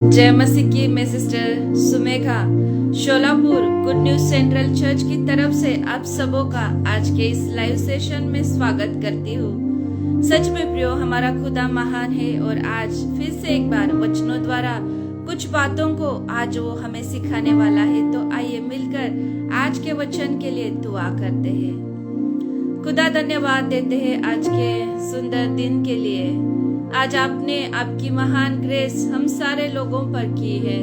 जय मसीह की। मैं sister Sumegha Sholapur Good News Central Church की तरफ से आप सबों का आज के इस लाइव सेशन में स्वागत करती हूँ। सच में प्रियो, हमारा खुदा महान है और आज फिर से एक बार वचनों द्वारा कुछ बातों को आज वो हमें सिखाने वाला है। तो आइए मिलकर आज के वचन के लिए दुआ करते हैं। खुदा धन्यवाद देते हैं आज के सुंदर दिन के लिए। आज आपने आपकी महान ग्रेस हम सारे लोगों पर की है।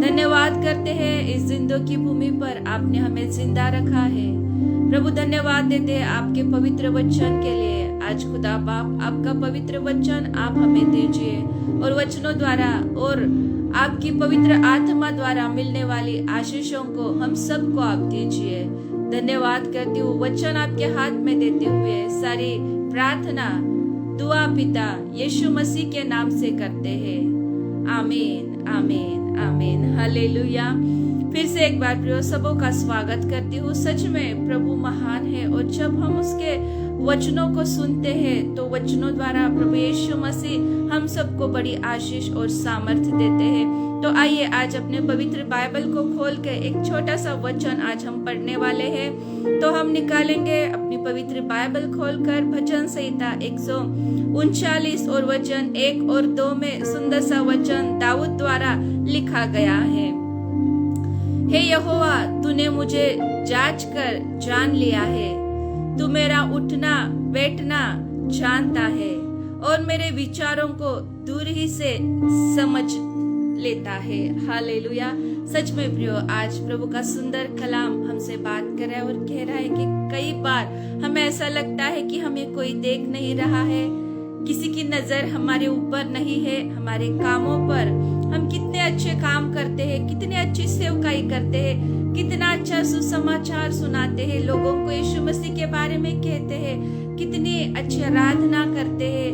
धन्यवाद करते हैं इस जिंदों की भूमि पर आपने हमें जिंदा रखा है। प्रभु धन्यवाद देते हैं आपके पवित्र वचन के लिए। आज खुदा बाप आपका पवित्र वचन आप हमें दीजिए और वचनों द्वारा और आपकी पवित्र आत्मा द्वारा मिलने वाली आशीषों को हम सबको आप दीजिए। धन्यवाद करती हूँ वचन आपके हाथ में देते हुए। सारी प्रार्थना दुआ पिता यीशु मसीह के नाम से करते हैं। आमीन आमीन आमीन हालेलुया। फिर से एक बार प्रियो सबों का स्वागत करती हूँ। सच में प्रभु महान है और जब हम उसके वचनों को सुनते हैं तो वचनों द्वारा प्रभु यीशु मसीह हम सबको बड़ी आशीष और सामर्थ्य देते हैं। तो आइए आज अपने पवित्र बाइबल को खोल के एक छोटा सा वचन आज हम पढ़ने वाले हैं। तो हम निकालेंगे अपनी पवित्र बाइबल खोलकर भजन संहिता 139 और वचन 1 और 2 में सुंदर सा वचन दाऊद द्वारा लिखा गया है। हे यहोवा, तूने मुझे जांच कर जान लिया है। तू मेरा उठना बैठना जानता है और मेरे विचारों को दूर ही से समझ लेता है। हालेलुया। सच में प्रियो, आज प्रभु का सुंदर कलाम हमसे बात कर रहा है और कह रहा है कि कई बार हमें ऐसा लगता है कि हमें कोई देख नहीं रहा है, किसी की नजर हमारे ऊपर नहीं है। हमारे कामों पर हम कितने अच्छे काम करते हैं, कितनी अच्छी सेवकाई करते हैं, कितना अच्छा सुसमाचार सुनाते हैं, लोगों को यीशु मसीह के बारे में कहते हैं, कितनी अच्छी आराधना करते हैं,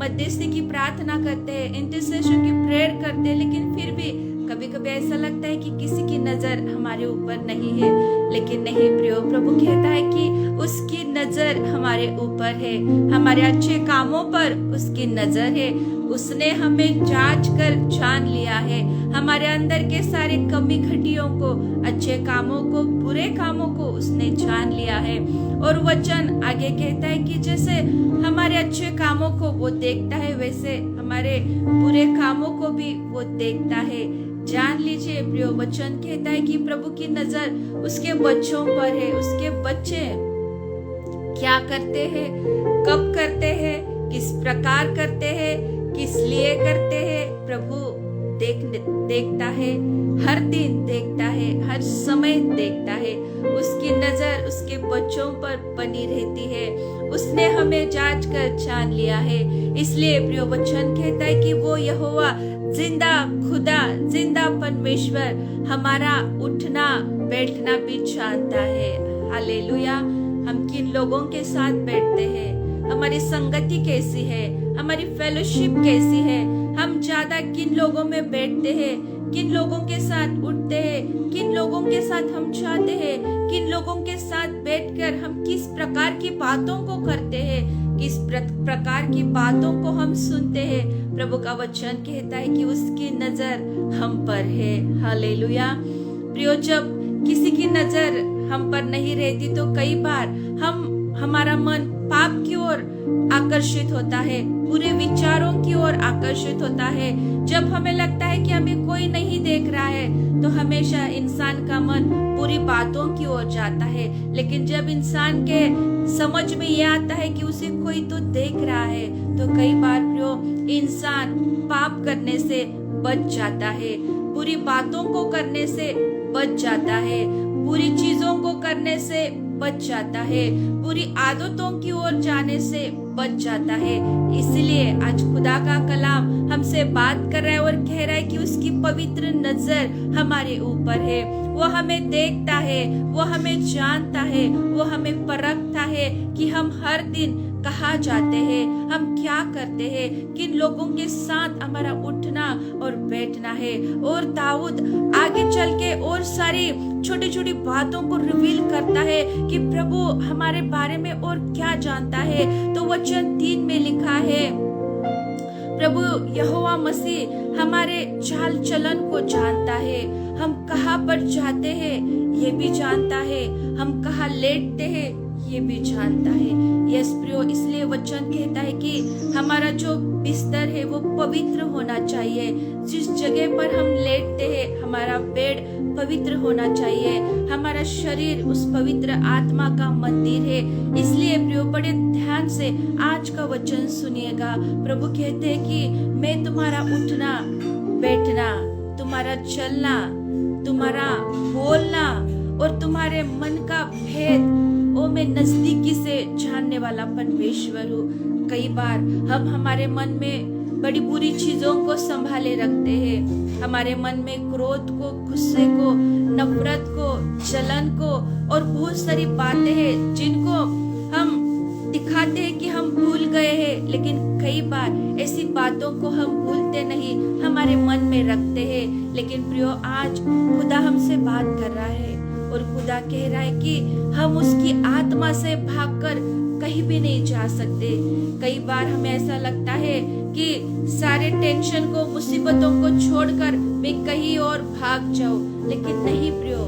मध्यस्थी की प्रार्थना करते हैं, इंटरसेशन की प्रेयर करते हैं, लेकिन फिर भी कभी कभी ऐसा लगता है कि किसी की नजर हमारे ऊपर नहीं है। लेकिन नहीं प्रियो, प्रभु कहता है कि उसकी नजर हमारे ऊपर है, हमारे अच्छे कामों पर उसकी नजर है। उसने हमें जांच कर जान लिया है, हमारे अंदर के सारे कमी घटियों को, अच्छे कामों को, बुरे कामों को उसने जान लिया है। और वचन आगे कहता है कि जैसे हमारे अच्छे कामों को वो देखता है, वैसे हमारे बुरे कामों को भी वो देखता है। जान लीजिए प्रियो, वचन कहता है कि प्रभु की नजर उसके बच्चों पर है। उसके बच्चे क्या करते हैं, कब करते हैं, किस प्रकार करते हैं, किस लिए करते हैं, प्रभु देखता है, हर दिन देखता है, हर समय देखता है। उसकी नजर उसके बच्चों पर बनी रहती है। उसने हमें जांच कर जान लिया है। इसलिए प्रियो वचन कहता है कि वो यहोवा जिंदा खुदा, जिंदा परमेश्वर हमारा उठना बैठना भी जानता है। हालेलुया। हम किन लोगों के साथ बैठते हैं, हमारी संगति कैसी है, हमारी फेलोशिप कैसी है, हम ज्यादा किन लोगों में बैठते हैं, किन लोगों के साथ उठते हैं, किन लोगों के साथ हम चाहते हैं, किन लोगों के साथ बैठकर हम किस प्रकार की बातों को करते हैं, किस प्रकार की बातों को हम सुनते हैं। प्रभु का वचन कहता है कि उसकी नजर हम पर है। हालेलुया। प्रियो, जब किसी की नजर हम पर नहीं रहती तो कई बार हमारा मन पाप की ओर आकर्षित होता है, बुरे विचारों की ओर आकर्षित होता है। जब हमें लगता है कि हमें कोई नहीं देख रहा है तो हमेशा इंसान का मन बुरी बातों की ओर जाता है। लेकिन जब इंसान के समझ में यह आता है कि उसे कोई तो देख रहा है तो कई बार प्रियो इंसान पाप करने से बच जाता है, बुरी बातों को करने से बच जाता है, बुरी चीजों को करने से बच जाता है, बुरी आदतों की ओर जाने से बच जाता है। इसलिए आज खुदा का कलाम हमसे बात कर रहा है और कह रहा है कि उसकी पवित्र नजर हमारे ऊपर है। वो हमें देखता है, वो हमें जानता है, वो हमें परखता है कि हम हर दिन कहाँ जाते हैं, हम क्या करते हैं, किन लोगों के साथ हमारा उठना और बैठना है। और दाऊद आगे चल के और सारी छोटी छोटी बातों को रिवील करता है कि प्रभु हमारे बारे में और क्या जानता है। तो वचन 3 में लिखा है, प्रभु यहोवा मसीह हमारे चाल चलन को जानता है। हम कहाँ पर जाते हैं ये भी जानता है, हम कहाँ लेटते हैं ये भी जानता है। यस प्रियो, इसलिए वचन कहता है कि हमारा जो बिस्तर है वो पवित्र होना चाहिए। जिस जगह पर हम लेटते हैं हमारा बेड पवित्र होना चाहिए। हमारा शरीर उस पवित्र आत्मा का मंदिर है। इसलिए प्रियो, बड़े ध्यान से आज का वचन सुनिएगा। प्रभु कहते हैं कि मैं तुम्हारा उठना बैठना, तुम्हारा चलना, तुम्हारा बोलना और तुम्हारे मन का भेद ओ मैं नजदीकी से जानने वाला परमेश्वर हूँ। कई बार हम हमारे मन में बड़ी बुरी चीजों को संभाले रखते हैं। हमारे मन में क्रोध को, गुस्से को, नफरत को, जलन को और बहुत सारी बातें हैं जिनको हम दिखाते हैं कि हम भूल गए हैं, लेकिन कई बार ऐसी बातों को हम भूलते नहीं, हमारे मन में रखते हैं। लेकिन प्रियो, आज खुदा हमसे बात कर रहा है और खुदा कह रहा है कि हम उसकी आत्मा से भागकर कहीं भी नहीं जा सकते। कई बार हमें ऐसा लगता है कि सारे टेंशन को, मुसीबतों को छोड़कर मैं कहीं और भाग जाऊं, लेकिन नहीं प्रियो,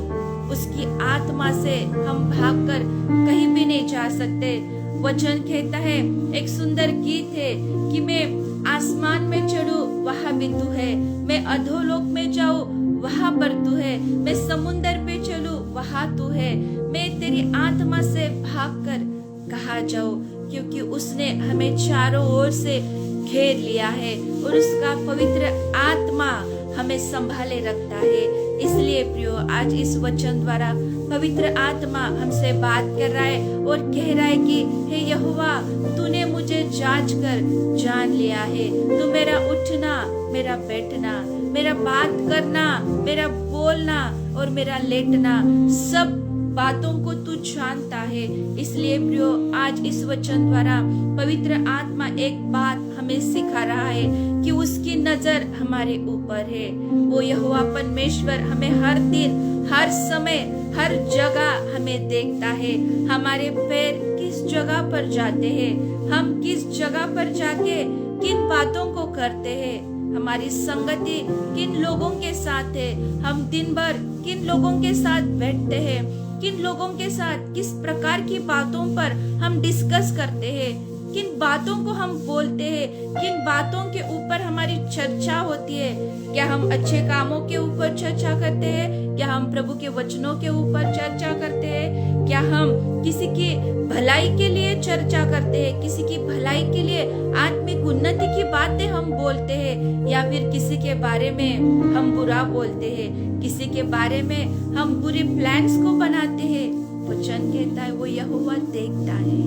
उसकी आत्मा से हम भागकर कहीं भी नहीं जा सकते। वचन कहता है, एक सुंदर गीत है कि मैं आसमान में चढ़ूं वहां भी तू है, मैं अधोलोक में जाऊं वहां पर तू है, मैं समुंदर पे चलूं वहां तू है, मैं तेरी आत्मा से भागकर कहाँ जाऊं, क्योंकि उसने हमें चारों ओर से घेर लिया है और उसका पवित्र आत्मा हमें संभाले रखता है। इसलिए प्रियो, आज इस वचन द्वारा पवित्र आत्मा हमसे बात कर रहा है और कह रहा है कि हे यहोवा, तूने मुझे जांच कर जान लिया है। तू मेरा उठना, मेरा बैठना, मेरा बात करना, मेरा बोलना और मेरा लेटना, सब बातों को तू जानता है। इसलिए प्रियो, आज इस वचन द्वारा पवित्र आत्मा एक बात हमें सिखा रहा है कि उसकी नजर हमारे ऊपर है। वो यहोवा परमेश्वर हमें हर दिन, हर समय, हर जगह हमें देखता है। हमारे पैर किस जगह पर जाते हैं, हम किस जगह पर जाके किन बातों को करते हैं, हमारी संगति किन लोगों के साथ है, हम दिन भर किन लोगों के साथ बैठते हैं, किन लोगों के साथ किस प्रकार की बातों पर हम डिस्कस करते हैं, किन बातों को हम बोलते हैं, किन बातों के ऊपर हमारी चर्चा होती है। क्या हम अच्छे कामों के ऊपर चर्चा करते हैं, क्या हम प्रभु के वचनों के ऊपर चर्चा करते हैं, क्या हम किसी की भलाई के लिए चर्चा करते हैं, किसी की भलाई के लिए आत्मिक उन्नति की बातें हम बोलते हैं, या फिर किसी के बारे में हम बुरा बोलते हैं, किसी के बारे में हम बुरे प्लान्स को बनाते हैं। वचन कहता है वो यहोवा देखता है।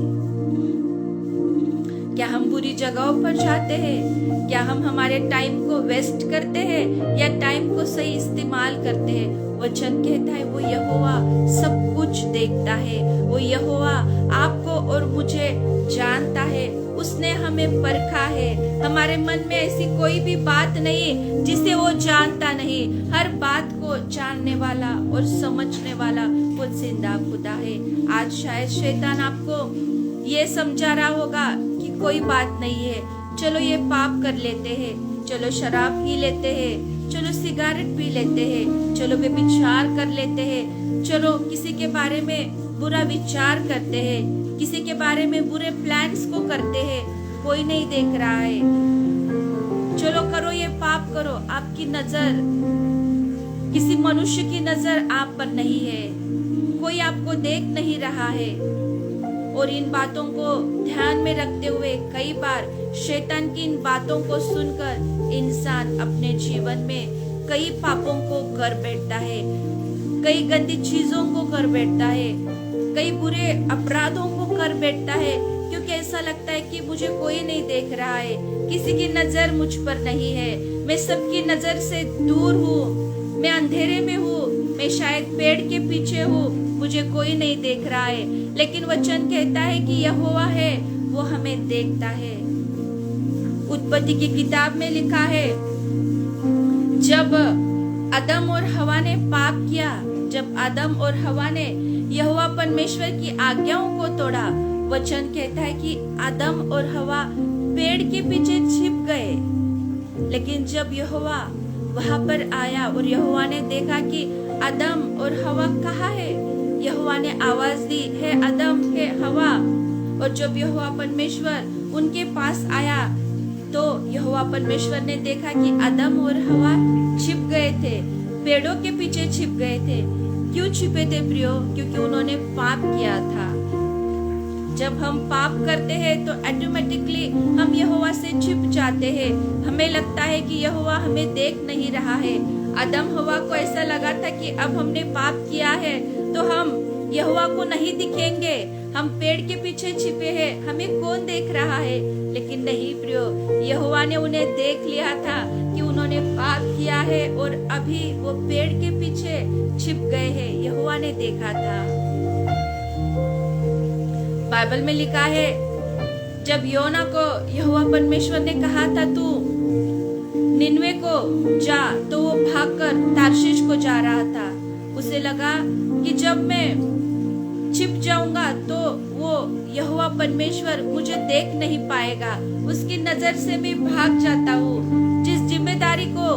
क्या हम बुरी जगहों पर जाते हैं, क्या हम हमारे टाइम को वेस्ट करते हैं या टाइम को सही इस्तेमाल करते हैं। वचन कहता है वो यहोवा सब कुछ देखता है। वो यहोवा आपको और मुझे जानता है, उसने हमें परखा है। हमारे मन में ऐसी कोई भी बात नहीं जिसे वो जानता नहीं। हर बात को जानने वाला और समझने वाला वो जिंदा खुदा है। आज शायद शैतान आपको ये समझा रहा होगा कि कोई बात नहीं है, चलो ये पाप कर लेते हैं, चलो शराब पी लेते हैं, चलो सिगरेट पी लेते हैं, चलो व्यभिचार कर लेते हैं, चलो किसी के बारे में बुरा विचार करते हैं, किसी के बारे में बुरे प्लान्स को करते हैं, कोई नहीं देख रहा है, चलो करो ये पाप करो। आपकी नजर, किसी मनुष्य की नजर आप पर नहीं है, कोई आपको देख नहीं रहा है। और इन बातों को ध्यान में रखते हुए कई बार शैतान की इन बातों को सुनकर इंसान अपने जीवन में कई पापों को कर बैठता है, कई गंदी चीजों को कर बैठता है, कई बुरे अपराधों को कर बैठता है, क्योंकि ऐसा लगता है कि मुझे कोई नहीं देख रहा है, किसी की नजर मुझ पर नहीं है, मैं सबकी नजर से दूर हूँ, मैं अंधेरे में हूँ, मैं शायद पेड़ के पीछे हूँ, मुझे कोई नहीं देख रहा है। लेकिन वचन कहता है कि यहोवा है, वो हमें देखता है। उत्पत्ति की किताब में लिखा है, जब आदम और हवा ने पाप किया, जब आदम और हवा ने यहोवा परमेश्वर की आज्ञाओं को तोड़ा, वचन कहता है कि आदम और हवा पेड़ के पीछे छिप गए। लेकिन जब यहोवा वहां पर आया और यहोवा ने देखा कि आदम और हवा कहाँ है, यहोवा ने आवाज दी, हे आदम, हे हवा। और जब यहोवा परमेश्वर उनके पास आया तो यहोवा परमेश्वर ने देखा कि आदम और हवा छिप गए थे, पेड़ों के पीछे छिप गए थे। क्यों छिपे थे प्रियो? क्योंकि उन्होंने पाप किया था। जब हम पाप करते हैं तो ऑटोमेटिकली हम यहोवा से छिप जाते हैं। हमें लगता है कि यहोवा हमें देख नहीं रहा है। आदम हवा को ऐसा लगा था कि अब हमने पाप किया है तो हम यहोवा को नहीं दिखेंगे, हम पेड़ के पीछे छिपे हैं, हमें कौन देख रहा है। लेकिन नहीं प्रियो, यहोवा ने उन्हें देख लिया था कि उन्होंने पाप किया है और अभी वो पेड़ के पीछे छिप गए हैं। यहोवा ने देखा था। बाइबल में लिखा है, जब योना को यहोवा परमेश्वर ने कहा था तू निनवे को जा, तो वो भागकर तार्शीश को जा रहा था। उसे लगा कि जब मैं छिप जाऊंगा तो वो यहोवा परमेश्वर मुझे देख नहीं पाएगा, उसकी नजर से मैं भाग जाता हूँ। जिस जिम्मेदारी को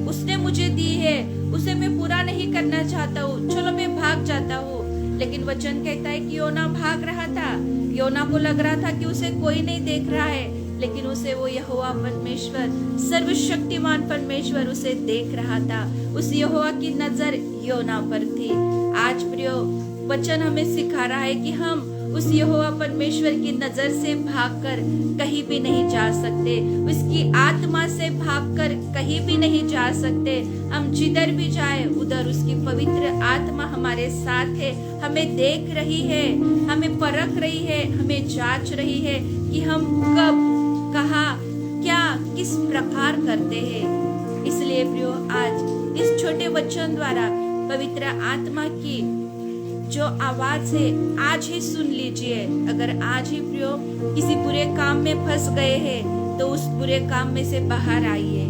उसने मुझे दी है उसे मैं पूरा नहीं करना चाहता हूँ, चलो मैं भाग जाता हूँ। लेकिन वचन कहता है कि योना भाग रहा था। योना को लग रहा था कि उसे कोई नहीं देख रहा है, लेकिन उसे वो यहोवा परमेश्वर, सर्वशक्तिमान परमेश्वर उसे देख रहा था। उस यहोवा की नजर योना पर थी। आज प्रियो, वचन हमें सिखा रहा है कि हम उस यहोवा परमेश्वर की नजर से भागकर कहीं भी नहीं जा सकते, उसकी आत्मा से भागकर कहीं भी नहीं जा सकते। हम जिधर भी जाए उधर उसकी पवित्र आत्मा हमारे साथ है, हमें देख रही है, हमें परख रही है, हमें जांच रही है कि हम कब, कहाँ, क्या, किस प्रकार करते हैं। इसलिए प्रियो, आज इस छोटे वचन द्वारा पवित्र आत्मा की जो आवाज है आज ही सुन लीजिए। अगर आज ही प्रियो किसी बुरे काम में फंस गए हैं तो उस बुरे काम में से बाहर आइए।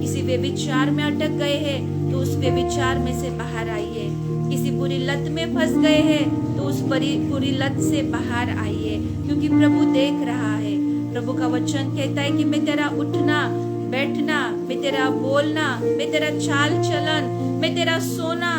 किसी व्यभिचार में अटक गए हैं तो उस व्यभिचार में से बाहर आइए। किसी बुरी लत में फंस गए हैं तो उस बुरी लत से बाहर आइए, क्योंकि प्रभु देख रहा है। प्रभु का वचन कहता है कि मैं तेरा उठना बैठना, मैं तेरा बोलना, मैं तेरा चाल चलन, मैं तेरा सोना,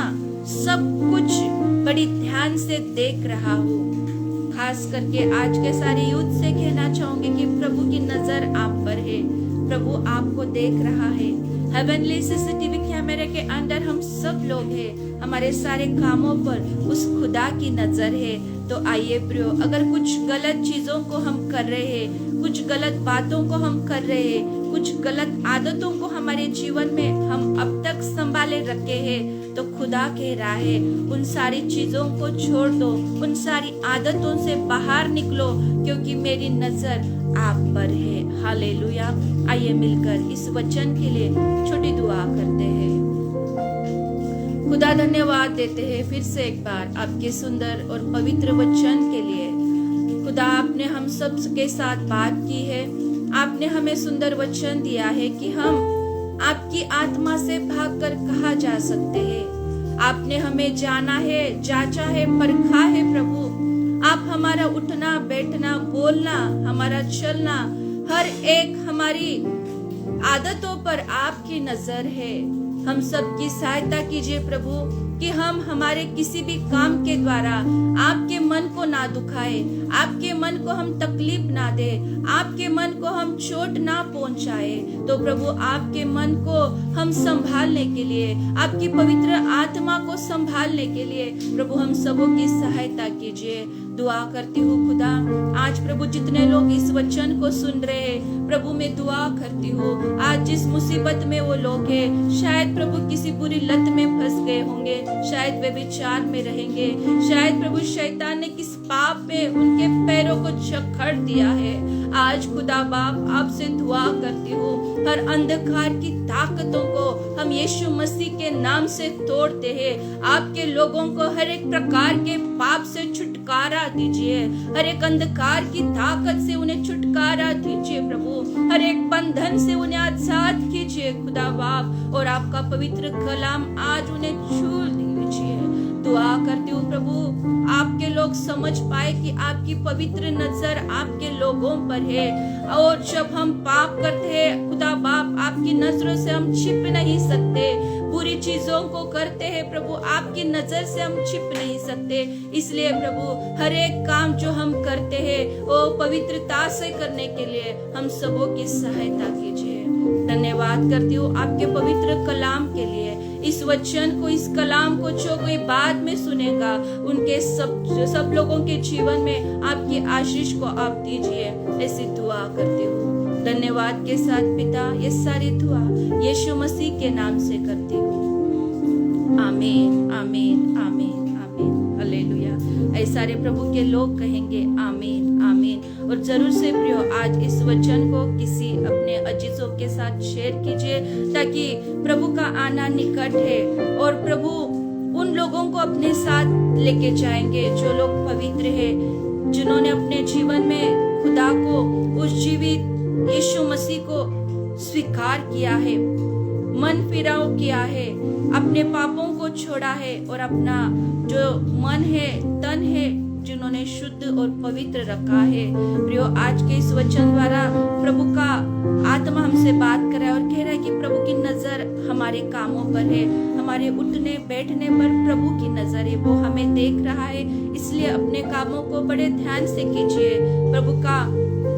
सब कुछ बड़ी ध्यान से देख रहा हूँ। खास करके आज के सारे यूथ से कहना चाहूंगी कि प्रभु की नजर आप पर है, प्रभु आपको देख रहा है। हेवनली सीसीटीवी कैमरे के अंदर हम सब लोग हैं, हमारे सारे कामों पर उस खुदा की नजर है। तो आइए प्रियो, अगर कुछ गलत चीजों को हम कर रहे हैं, कुछ गलत बातों को हम कर रहे हैं, कुछ गलत आदतों को हमारे जीवन में हम अब तक संभाले रखे हैं, तो खुदा कह रहा है उन सारी चीजों को छोड़ दो, उन सारी आदतों से बाहर निकलो, क्योंकि मेरी नजर आप पर है। हालेलुया। आइए मिलकर इस वचन के लिए छोटी दुआ करते हैं। खुदा धन्यवाद देते हैं फिर से एक बार आपके सुंदर और पवित्र वचन के लिए। खुदा, आपने हम सब के साथ बात की है, आपने हमें सुंदर वचन दिया है कि हम आपकी आत्मा से भागकर कहाँ जा सकते हैं। आपने हमें जाना है, जांचा है, परखा है प्रभु। आप हमारा उठना बैठना, बोलना, हमारा चलना, हर एक हमारी आदतों पर आपकी नजर है। हम सब की सहायता कीजिए प्रभु कि हम हमारे किसी भी काम के द्वारा आपके मन को ना दुखाए, आपके मन को हम तकलीफ ना दे, आपके मन को हम चोट ना पहुंचाए। तो प्रभु, आपके मन को हम संभालने के लिए, आपकी पवित्र आत्मा को संभालने के लिए प्रभु हम सबों की सहायता कीजिए। दुआ करती हूँ खुदा, आज प्रभु जितने लोग इस वचन को सुन रहे हैं, प्रभु मैं दुआ करती हूँ आज जिस मुसीबत में वो लोग हैं, शायद प्रभु किसी बुरी लत में फंस गए होंगे, शायद वे विचार में रहेंगे, शायद प्रभु शैतान ने किस पाप में उनके पैरों को जकड़ दिया है। आज खुदा बाप आपसे दुआ करती हूँ, हर अंधकार की ताकतों को हम यीशु मसीह के नाम से तोड़ते हैं। आपके लोगों को हर एक प्रकार के पाप से छुटकारा दीजिए, हर एक अंधकार की ताकत से उन्हें छुटकारा दीजिए प्रभु, हर एक बंधन से उन्हें आजाद कीजिए खुदा बाप, और आपका पवित्र कलाम आज उन्हें छू दीजिए। दुआ करती हूँ प्रभु, आपके लोग समझ पाए कि आपकी पवित्र नजर आपके लोगों पर है, और जब हम पाप करते हैं खुदा बाप, आपकी नजरों से हम छिप नहीं सकते। बुरी चीजों को करते हैं प्रभु, आपकी नजर से हम छिप नहीं सकते। इसलिए प्रभु हर एक काम जो हम करते हैं वो पवित्रता से करने के लिए हम सबों की सहायता कीजिए। धन्यवाद करती हूँ आपके पवित्र कलाम के लिए। इस वचन को, इस कलाम को जो कोई बाद में सुनेगा, उनके सब लोगों के जीवन में आपकी आशीष को आप दीजिए, ऐसी दुआ करती हूँ। धन्यवाद के साथ पिता, ये सारी दुआ यीशु मसीह के नाम से करती हूँ। आमीन, आमीन, आमीन, आमीन, हालेलुया। ऐसे सारे प्रभु के लोग कहेंगे आमीन, आमीन। और जरूर से प्रियो, आज इस वचन को किसी अपने अजीजों के साथ शेयर कीजिए, ताकि प्रभु का आना निकट है और प्रभु उन लोगों को अपने साथ लेके जाएंगे जो लोग पवित्र है, जिन्होंने अपने जीवन में खुदा को, उस जीवित यीशु मसीह को स्वीकार किया है, मन फिराव किया है, अपने पापों को छोड़ा है और अपना जो मन है, तन है, जिन्होंने शुद्ध और पवित्र रखा है। प्रियो, आज के इस वचन द्वारा प्रभु का आत्मा हमसे बात कर रहा है और कह रहा है कि प्रभु की नजर हमारे कामों पर है, हमारे उठने बैठने पर प्रभु की नजर है, वो हमें देख रहा है। इसलिए अपने कामों को बड़े ध्यान से कीजिए, प्रभु का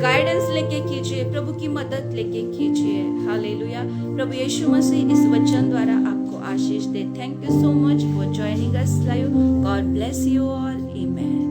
गाइडेंस लेके कीजिए, प्रभु की मदद लेके कीजिए। हालेलुया। प्रभु यीशु मसीह इस वचन द्वारा आपको आशीष दे। Thank you so much for joining us live. God bless you all. Amen.